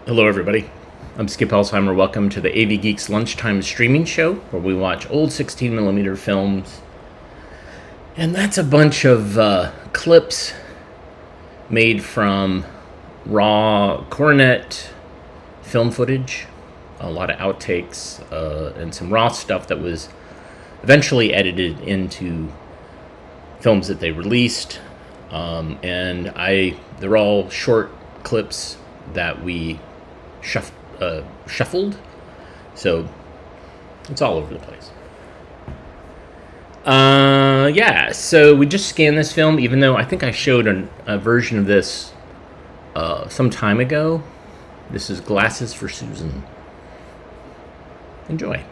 Hello, everybody. I'm Skip Elsheimer. Welcome to the AV Geeks Lunchtime Streaming Show, where we watch old 16mm films. And that's a bunch of clips made from raw Coronet film footage, a lot of outtakes, and some raw stuff that was eventually edited into films that they released. They're all short clips that we shuffled, so it's all over the place. So we just scanned this film, even though I think I showed a version of this some time ago. This is Glasses for Susan. Enjoy.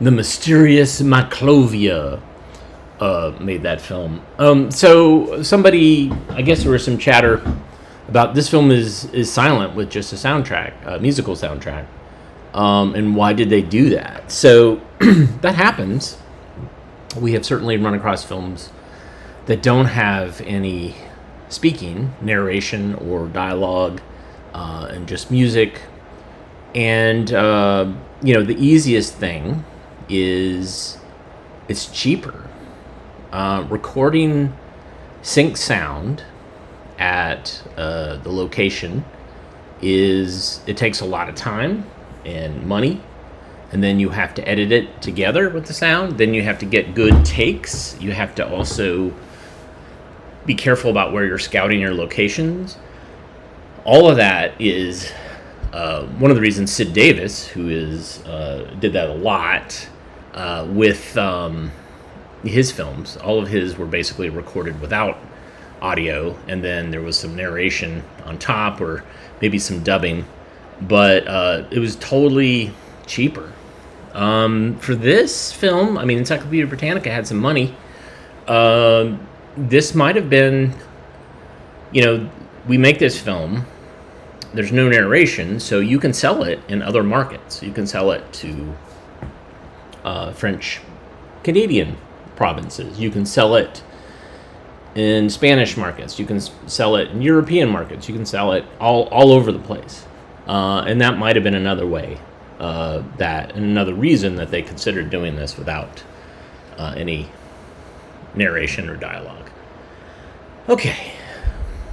the mysterious Maclovia made that film. So somebody, I guess there was some chatter about this film is silent with just a soundtrack, a musical soundtrack. And why did they do that? So that happens. We have certainly run across films that don't have any speaking, narration, or dialogue, and just music. And, the easiest thing is it's cheaper. Recording sync sound at the location it takes a lot of time and money, and then you have to edit it together with the sound. Then you have to get good takes. You have to also be careful about where you're scouting your locations. All of that is one of the reasons Sid Davis, who did that a lot with his films. All of his were basically recorded without audio, and then there was some narration on top, or maybe some dubbing. But it was totally cheaper. For this film, I mean, Encyclopedia Britannica had some money. This might have been, we make this film. There's no narration, so you can sell it in other markets. You can sell it to French Canadian provinces. You can sell it in Spanish markets. You can sell it in European markets. You can sell it all over the place. And that might have been another way, and another reason that they considered doing this without any narration or dialogue. Okay,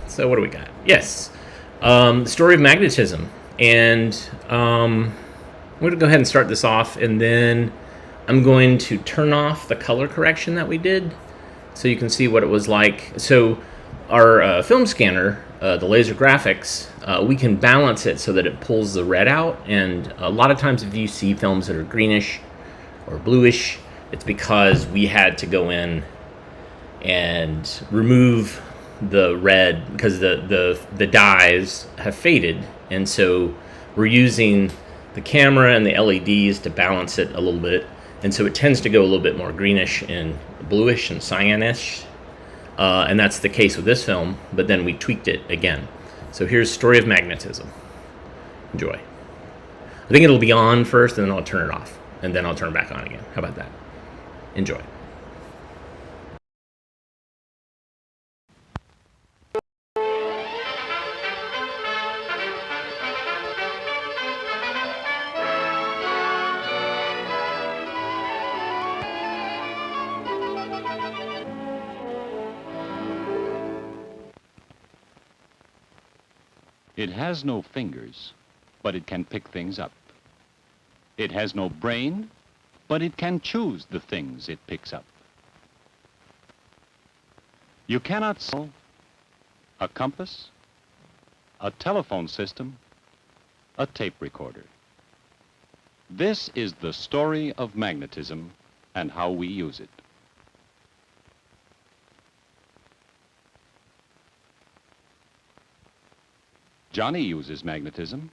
so what do we got? Yes, the story of magnetism. And I'm going to go ahead and start this off, and then I'm going to turn off the color correction that we did so you can see what it was like. So our film scanner, the laser graphics, we can balance it so that it pulls the red out. And a lot of times if you see films that are greenish or bluish, it's because we had to go in and remove the red because the dyes have faded. And so we're using the camera and the LEDs to balance it a little bit. And so it tends to go a little bit more greenish and bluish and cyanish. And that's the case with this film, but then we tweaked it again. So here's Story of Magnetism. Enjoy. I think it'll be on first, and then I'll turn it off, and then I'll turn it back on again. How about that? Enjoy. It has no fingers, but it can pick things up. It has no brain, but it can choose the things it picks up. You cannot sell a compass, a telephone system, a tape recorder. This is the story of magnetism and how we use it. Johnny uses magnetism.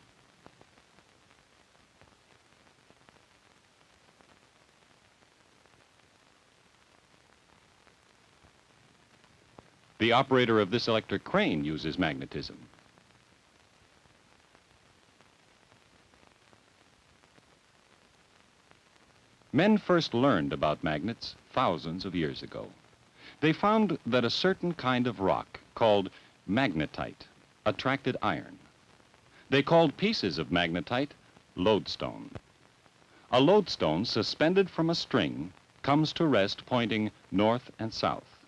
The operator of this electric crane uses magnetism. Men first learned about magnets thousands of years ago. They found that a certain kind of rock called magnetite attracted iron. They called pieces of magnetite lodestone. A lodestone suspended from a string comes to rest pointing north and south.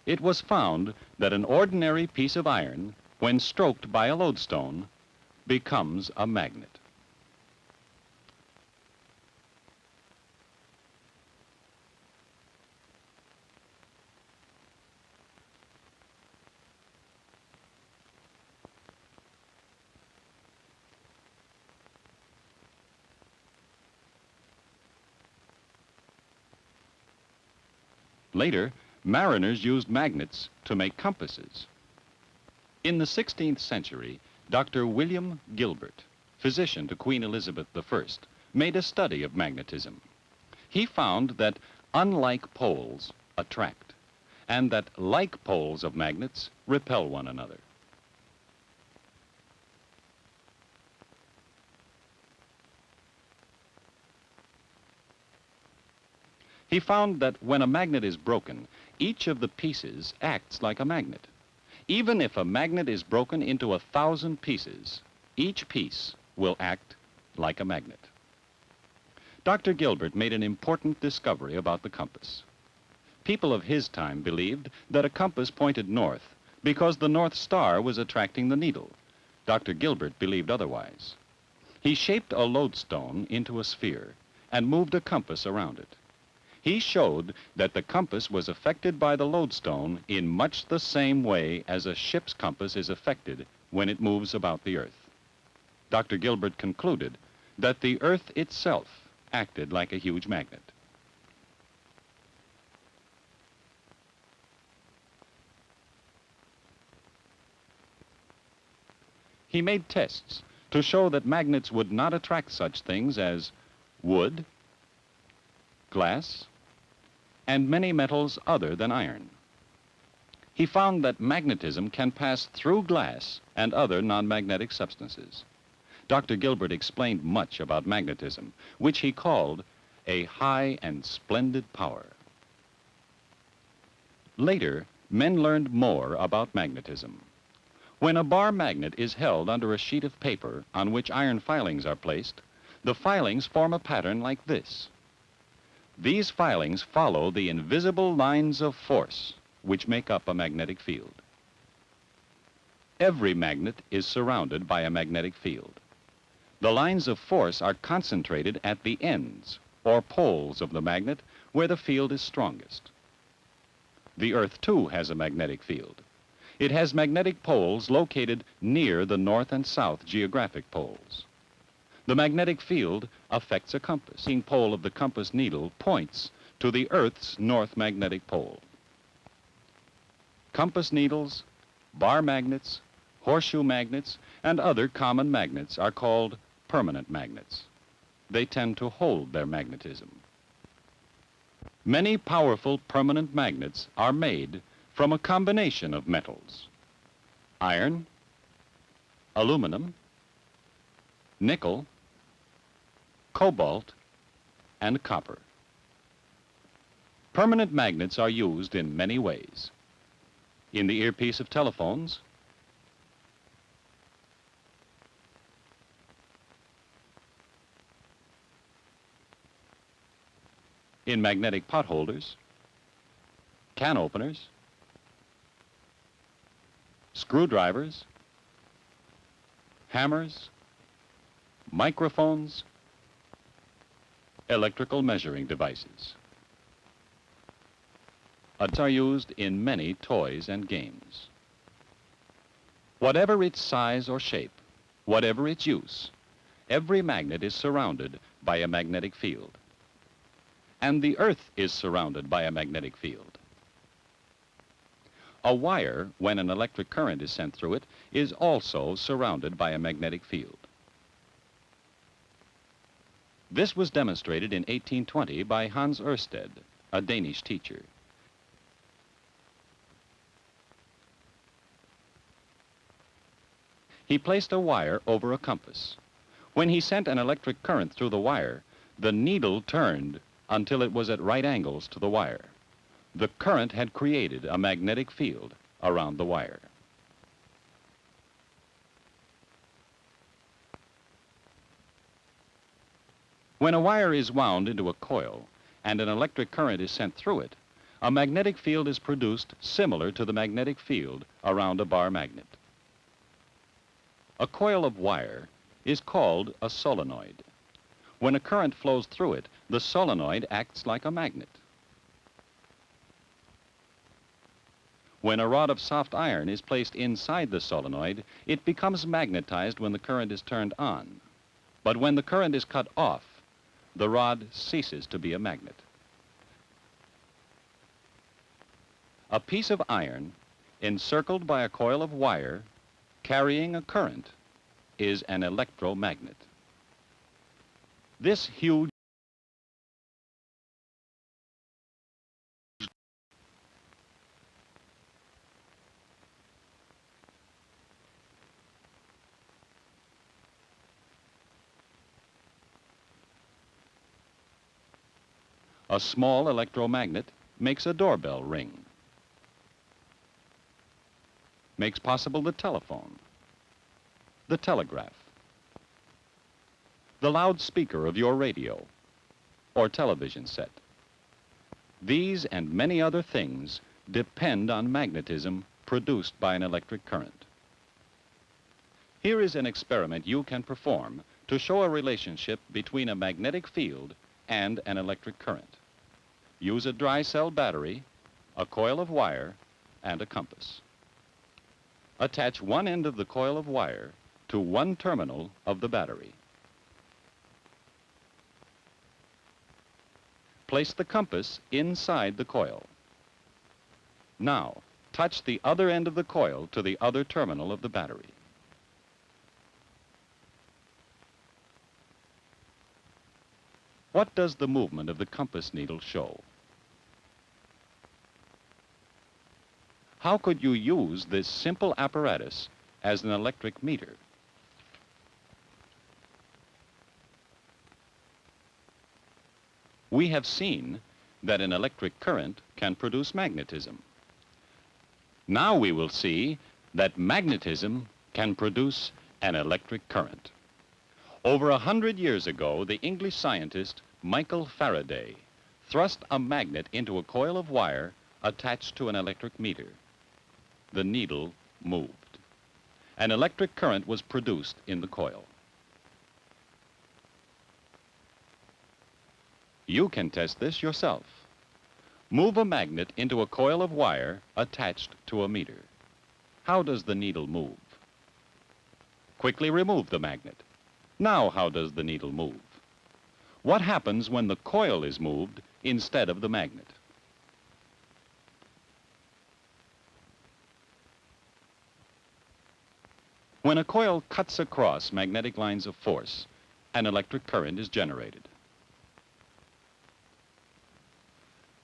It was found that an ordinary piece of iron, when stroked by a lodestone, becomes a magnet. Later, mariners used magnets to make compasses. In the 16th century, Dr. William Gilbert, physician to Queen Elizabeth I, made a study of magnetism. He found that unlike poles attract, and that like poles of magnets repel one another. He found that when a magnet is broken, each of the pieces acts like a magnet. Even if a magnet is broken into 1,000 pieces, each piece will act like a magnet. Dr. Gilbert made an important discovery about the compass. People of his time believed that a compass pointed north because the North Star was attracting the needle. Dr. Gilbert believed otherwise. He shaped a lodestone into a sphere and moved a compass around it. He showed that the compass was affected by the lodestone in much the same way as a ship's compass is affected when it moves about the Earth. Dr. Gilbert concluded that the Earth itself acted like a huge magnet. He made tests to show that magnets would not attract such things as wood, glass, and many metals other than iron. He found that magnetism can pass through glass and other non-magnetic substances. Dr. Gilbert explained much about magnetism, which he called a high and splendid power. Later, men learned more about magnetism. When a bar magnet is held under a sheet of paper on which iron filings are placed, the filings form a pattern like this. These filings follow the invisible lines of force which make up a magnetic field. Every magnet is surrounded by a magnetic field. The lines of force are concentrated at the ends, or poles of the magnet, where the field is strongest. The Earth, too, has a magnetic field. It has magnetic poles located near the north and south geographic poles. The magnetic field affects a compass. The pole of the compass needle points to the Earth's north magnetic pole. Compass needles, bar magnets, horseshoe magnets, and other common magnets are called permanent magnets. They tend to hold their magnetism. Many powerful permanent magnets are made from a combination of metals: iron, aluminum, nickel, cobalt, and copper. Permanent magnets are used in many ways. In the earpiece of telephones, in magnetic pot holders, can openers, screwdrivers, hammers, microphones, electrical measuring devices. Are used in many toys and games. Whatever its size or shape, whatever its use, every magnet is surrounded by a magnetic field. And the Earth is surrounded by a magnetic field. A wire, when an electric current is sent through it, is also surrounded by a magnetic field. This was demonstrated in 1820 by Hans Ørsted, a Danish teacher. He placed a wire over a compass. When he sent an electric current through the wire, the needle turned until it was at right angles to the wire. The current had created a magnetic field around the wire. When a wire is wound into a coil and an electric current is sent through it, a magnetic field is produced similar to the magnetic field around a bar magnet. A coil of wire is called a solenoid. When a current flows through it, the solenoid acts like a magnet. When a rod of soft iron is placed inside the solenoid, it becomes magnetized when the current is turned on. But when the current is cut off, the rod ceases to be a magnet. A piece of iron encircled by a coil of wire carrying a current is an electromagnet. This huge a small electromagnet makes a doorbell ring, makes possible the telephone, the telegraph, the loudspeaker of your radio or television set. These and many other things depend on magnetism produced by an electric current. Here is an experiment you can perform to show a relationship between a magnetic field and an electric current. Use a dry cell battery, a coil of wire, and a compass. Attach one end of the coil of wire to one terminal of the battery. Place the compass inside the coil. Now, touch the other end of the coil to the other terminal of the battery. What does the movement of the compass needle show? How could you use this simple apparatus as an electric meter? We have seen that an electric current can produce magnetism. Now we will see that magnetism can produce an electric current. Over 100 years ago, the English scientist Michael Faraday thrust a magnet into a coil of wire attached to an electric meter. The needle moved. An electric current was produced in the coil. You can test this yourself. Move a magnet into a coil of wire attached to a meter. How does the needle move? Quickly remove the magnet. Now how does the needle move? What happens when the coil is moved instead of the magnet? When a coil cuts across magnetic lines of force, an electric current is generated.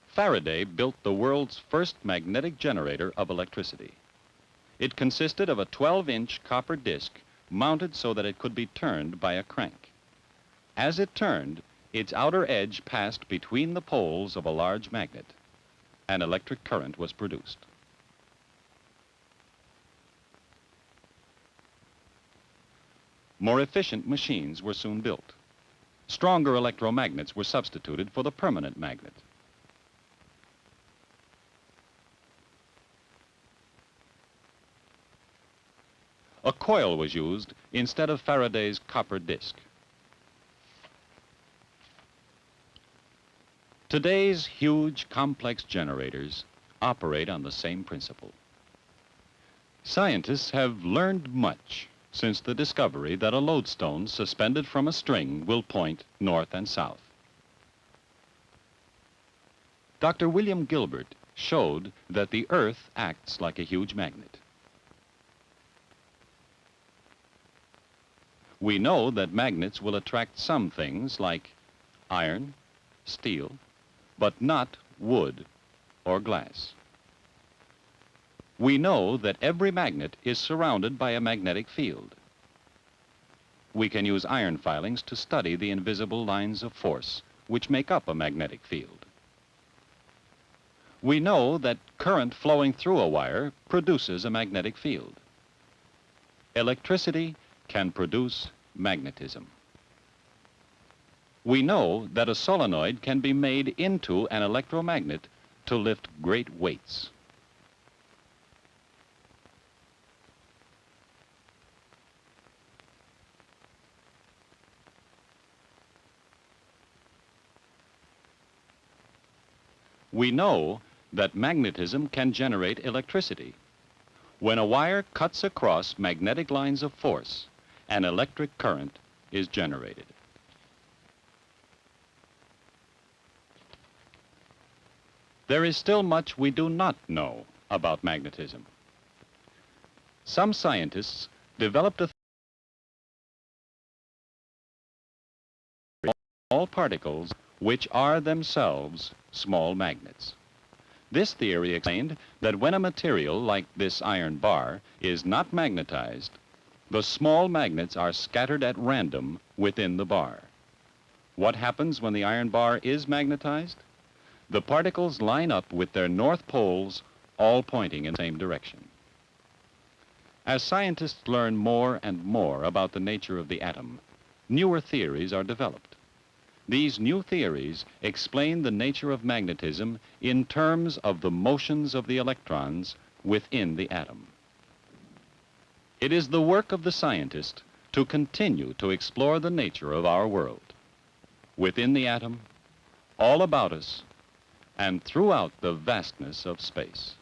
Faraday built the world's first magnetic generator of electricity. It consisted of a 12-inch copper disc mounted so that it could be turned by a crank. As it turned, its outer edge passed between the poles of a large magnet. An electric current was produced. More efficient machines were soon built. Stronger electromagnets were substituted for the permanent magnet. A coil was used instead of Faraday's copper disc. Today's huge, complex generators operate on the same principle. Scientists have learned much since the discovery that a lodestone suspended from a string will point north and south. Dr. William Gilbert showed that the Earth acts like a huge magnet. We know that magnets will attract some things like iron, steel, but not wood or glass. We know that every magnet is surrounded by a magnetic field. We can use iron filings to study the invisible lines of force which make up a magnetic field. We know that current flowing through a wire produces a magnetic field. Electricity can produce magnetism. We know that a solenoid can be made into an electromagnet to lift great weights. We know that magnetism can generate electricity. When a wire cuts across magnetic lines of force, an electric current is generated. There is still much we do not know about magnetism. Some scientists developed a particles which are themselves small magnets. This theory explained that when a material like this iron bar is not magnetized, the small magnets are scattered at random within the bar. What happens when the iron bar is magnetized? The particles line up with their north poles, all pointing in the same direction. As scientists learn more and more about the nature of the atom, newer theories are developed. These new theories explain the nature of magnetism in terms of the motions of the electrons within the atom. It is the work of the scientist to continue to explore the nature of our world, within the atom, all about us, and throughout the vastness of space.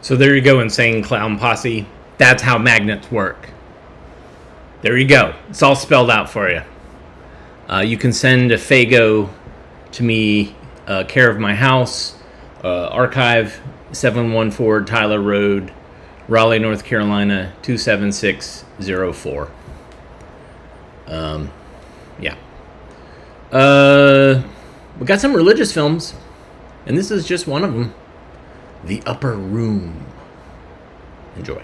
So there you go, Insane Clown Posse. That's how magnets work. There you go. It's all spelled out for you. You can send a Fago to me, care of my house, archive 714 Tyler Road, Raleigh, North Carolina 27604. Yeah. We got some religious films, and this is just one of them. The Upper Room. Enjoy.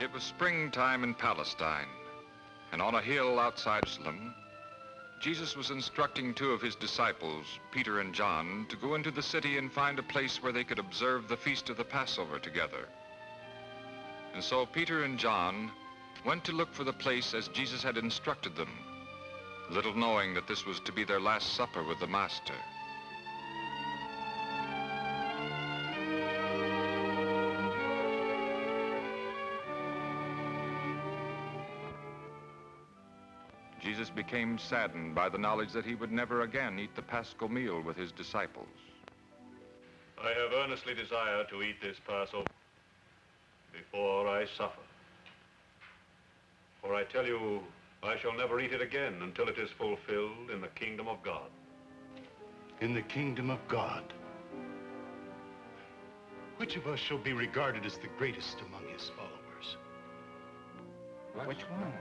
It was springtime in Palestine, and on a hill outside Jerusalem, Jesus was instructing two of his disciples, Peter and John, to go into the city and find a place where they could observe the feast of the Passover together. And so Peter and John went to look for the place as Jesus had instructed them, little knowing that this was to be their last supper with the Master. Jesus became saddened by the knowledge that he would never again eat the Paschal meal with his disciples. I have earnestly desired to eat this Passover before I suffer. For I tell you, I shall never eat it again until it is fulfilled in the kingdom of God. In the kingdom of God. Which of us shall be regarded as the greatest among his followers? Which one?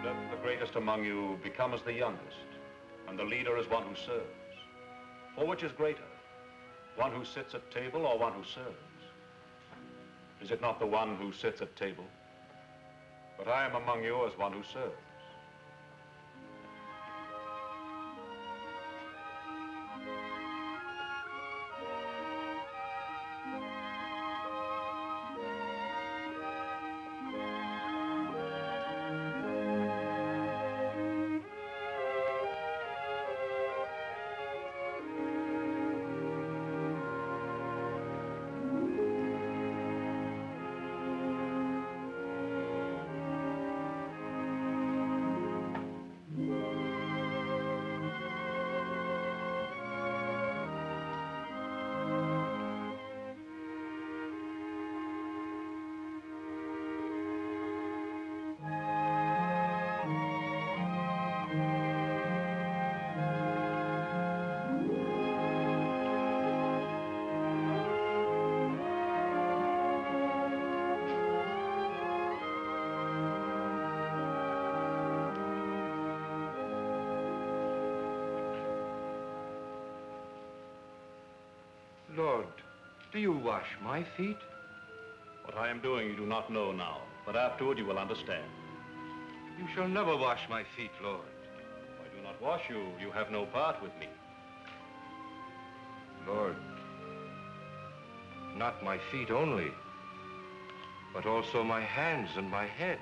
Let the greatest among you become as the youngest, and the leader as one who serves. For which is greater, one who sits at table or one who serves? Is it not the one who sits at table? But I am among you as one who serves. Lord, do you wash my feet? What I am doing you do not know now, but afterward you will understand. You shall never wash my feet, Lord. If I do not wash you, you have no part with me. Lord, not my feet only, but also my hands and my head.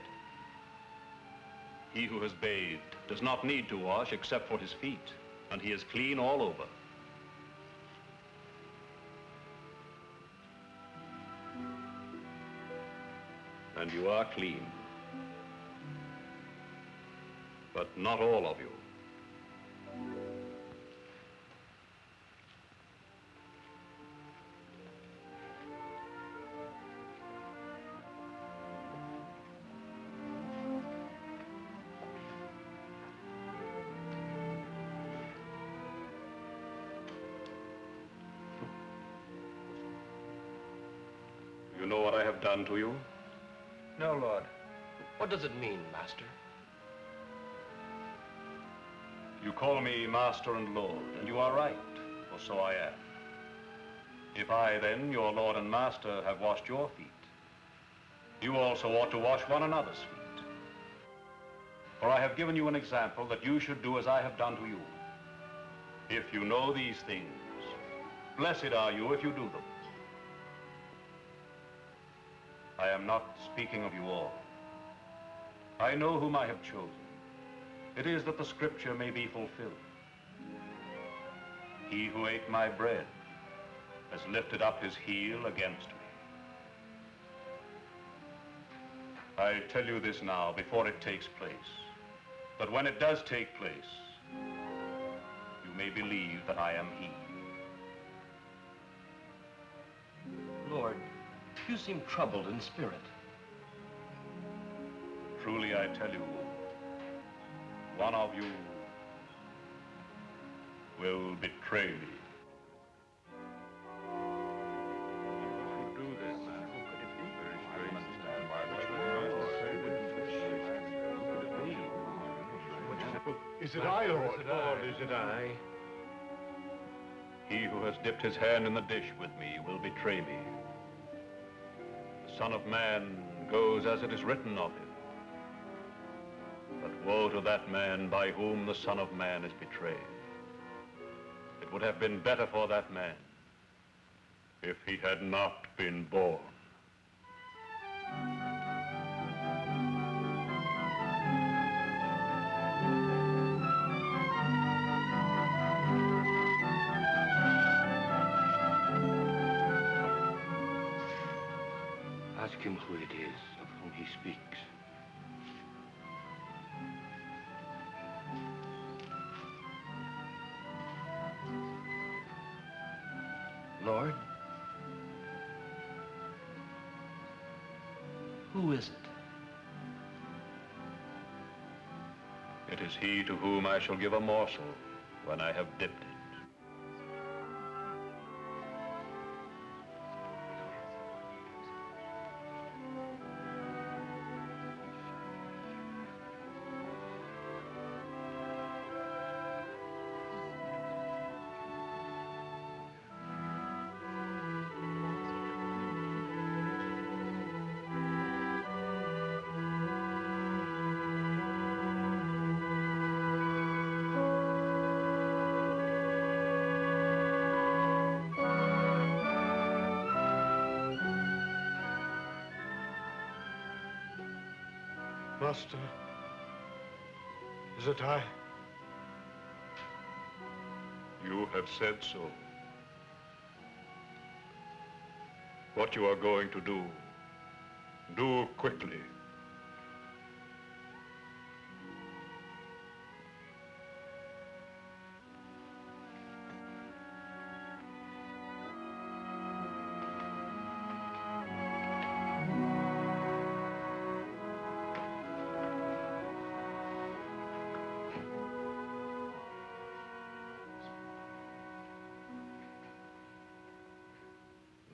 He who has bathed does not need to wash except for his feet, and he is clean all over. And you are clean. But not all of you. You know what I have done to you? No, Lord. What does it mean, Master? You call me Master and Lord, and you are right, for so I am. If I, then, your Lord and Master, have washed your feet, you also ought to wash one another's feet. For I have given you an example that you should do as I have done to you. If you know these things, blessed are you if you do them. I am not speaking of you all. I know whom I have chosen. It is that the scripture may be fulfilled. He who ate my bread has lifted up his heel against me. I tell you this now before it takes place, that when it does take place, you may believe that I am he. Lord, you seem troubled in spirit. Truly I tell you, one of you will betray me. Is it I, Lord? Lord, is it I? He who has dipped his hand in the dish with me will betray me. The Son of Man goes as it is written of him. But woe to that man by whom the Son of Man is betrayed. It would have been better for that man if he had not been born. Ask him who it is of whom he speaks. Lord, who is it? It is he to whom I shall give a morsel when I have dipped it. Master, is it I? You have said so. What you are going to do quickly.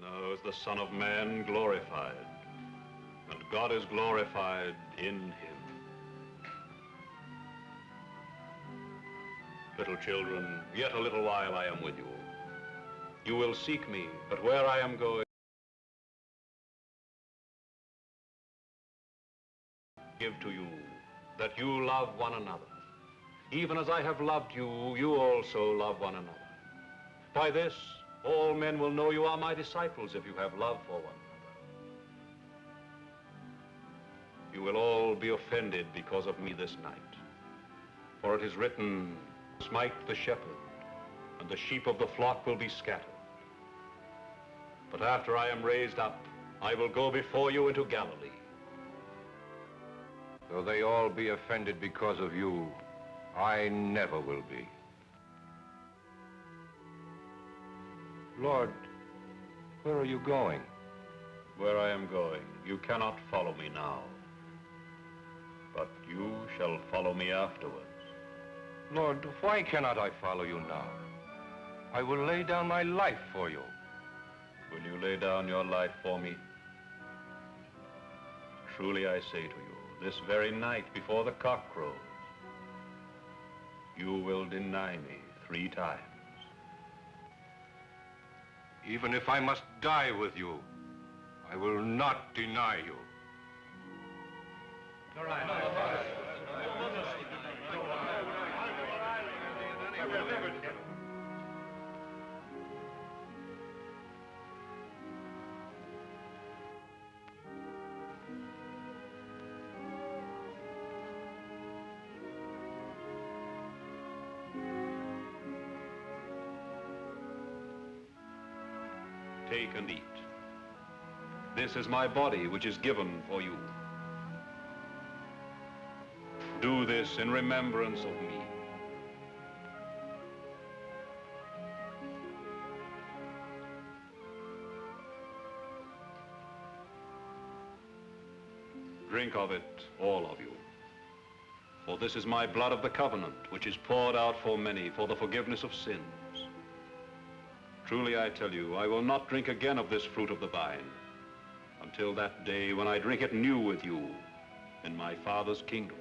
Now is the Son of Man glorified, and God is glorified in him. Little children, yet a little while I am with you. You will seek me, but where I am going, give to you, that you love one another. Even as I have loved you, you also love one another. By this, all men will know you are my disciples if you have love for one another. You will all be offended because of me this night. For it is written, smite the shepherd, and the sheep of the flock will be scattered. But after I am raised up, I will go before you into Galilee. Though they all be offended because of you, I never will be. Lord, where are you going? Where I am going, you cannot follow me now, but you shall follow me afterwards. Lord, why cannot I follow you now? I will lay down my life for you. Will you lay down your life for me? Truly I say to you, this very night before the cock crows, you will deny me 3 times. Even if I must die with you, I will not deny you. Take and eat. This is my body, which is given for you. Do this in remembrance of me. Drink of it, all of you. For this is my blood of the covenant, which is poured out for many for the forgiveness of sins. Truly I tell you, I will not drink again of this fruit of the vine until that day when I drink it new with you in my Father's kingdom.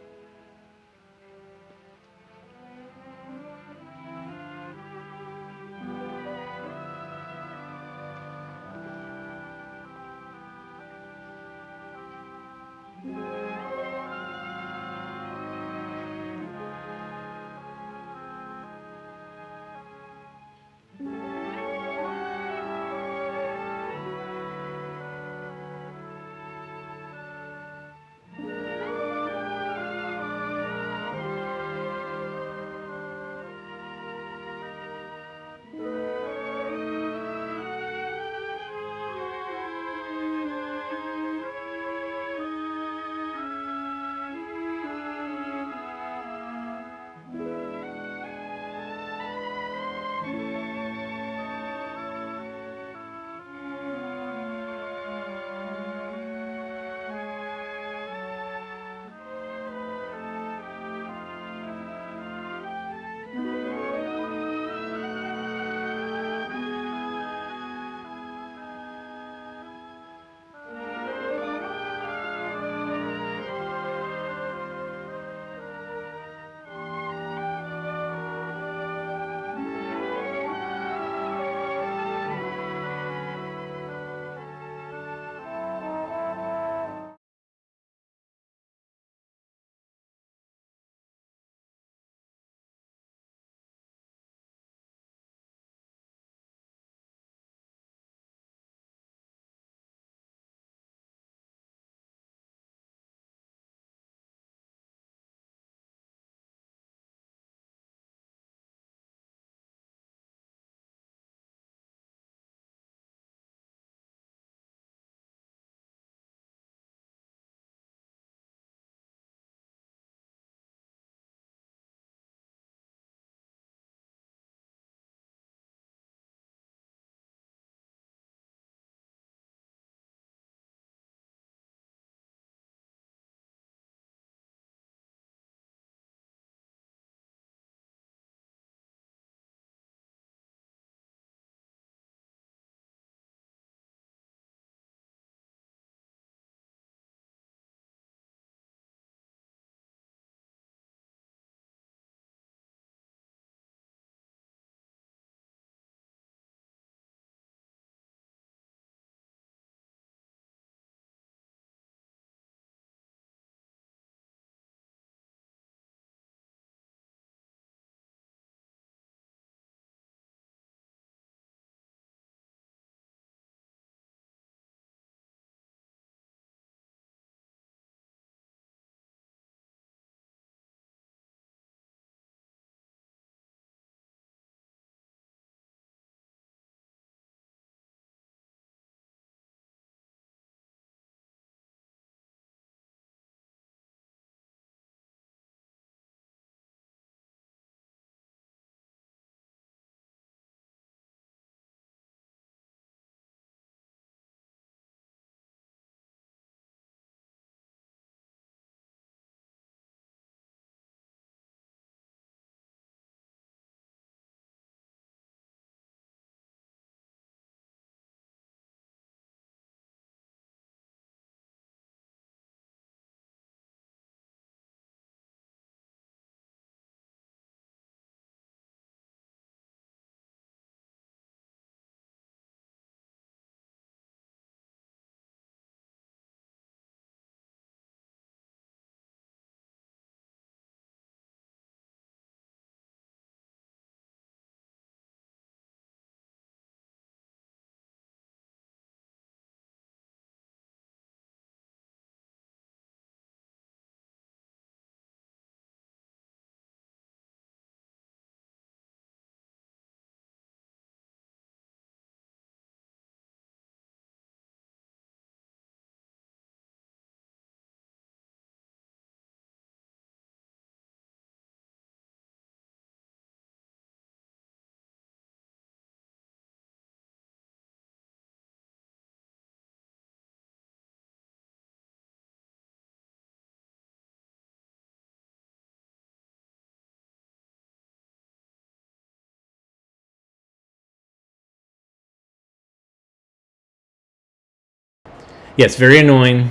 yeah, it's very annoying.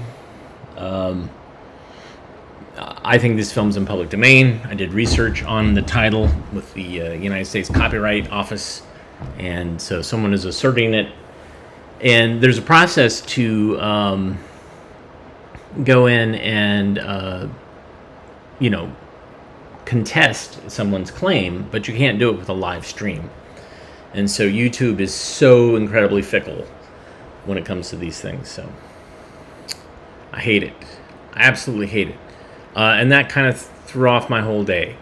I think this film's in public domain. I did research on the title with the United States Copyright Office, and so someone is asserting it. And there's a process to go in and, contest someone's claim, but you can't do it with a live stream. And so YouTube is so incredibly fickle when it comes to these things. So I hate it. I absolutely hate it. And that kind of threw off my whole day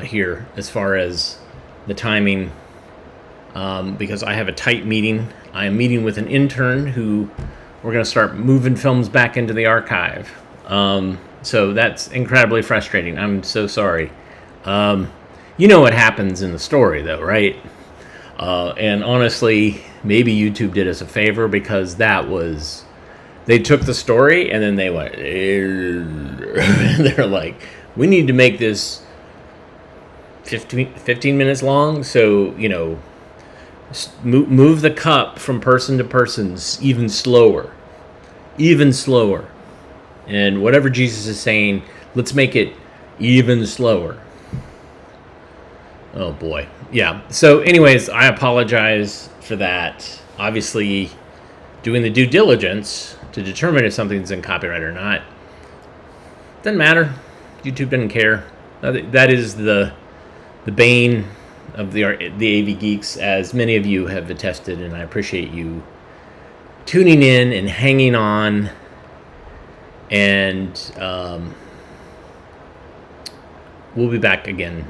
here as far as the timing, because I have a tight meeting. I am meeting with an intern who we're going to start moving films back into the archive. So that's incredibly frustrating. I'm so sorry. You know what happens in the story, though, right? And honestly, maybe YouTube did us a favor, because that was... They took the story and then they went... They're like, we need to make this 15 minutes long, so, move the cup from person to person even slower. And whatever Jesus is saying, let's make it even slower. Oh boy. Yeah. So anyways, I apologize for that. Obviously, doing the due diligence to determine if something's in copyright or not doesn't matter. YouTube doesn't care. That is the bane of the AV Geeks, as many of you have attested, and I appreciate you tuning in and hanging on. And we'll be back again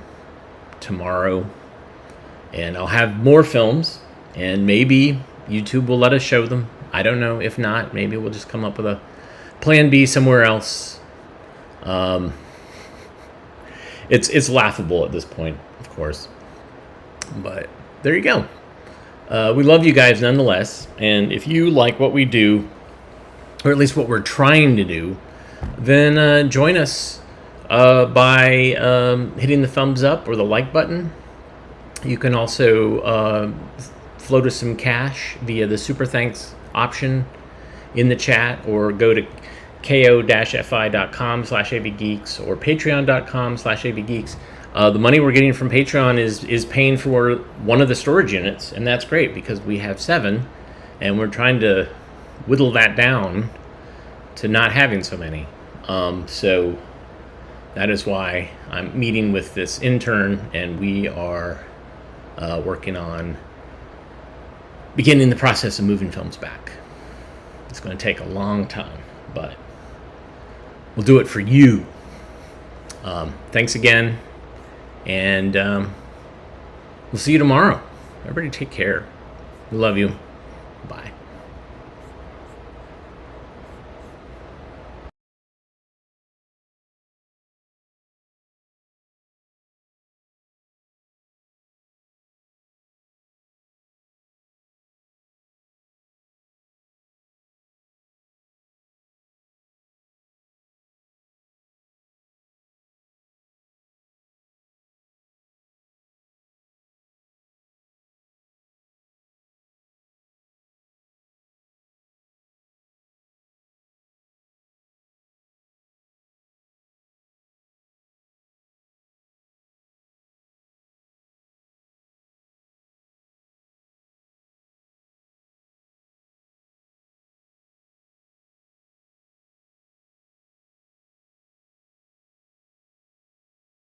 tomorrow, and I'll have more films, and maybe YouTube will let us show them. I don't know. If not, maybe we'll just come up with a plan B somewhere else. It's laughable at this point, of course, but there you go. We love you guys nonetheless, and if you like what we do, or at least what we're trying to do, then join us by hitting the thumbs up or the like button. You can also float us some cash via the super thanks option in the chat, or go to ko-fi.com/avgeeks or patreon.com/avgeeks. The money we're getting from Patreon is paying for one of the storage units, and that's great because we have 7, and we're trying to whittle that down to not having so many. So that is why I'm meeting with this intern, and we are working on beginning the process of moving films back. It's going to take a long time, but we'll do it for you. Thanks again, and we'll see you tomorrow. Everybody take care. We love you.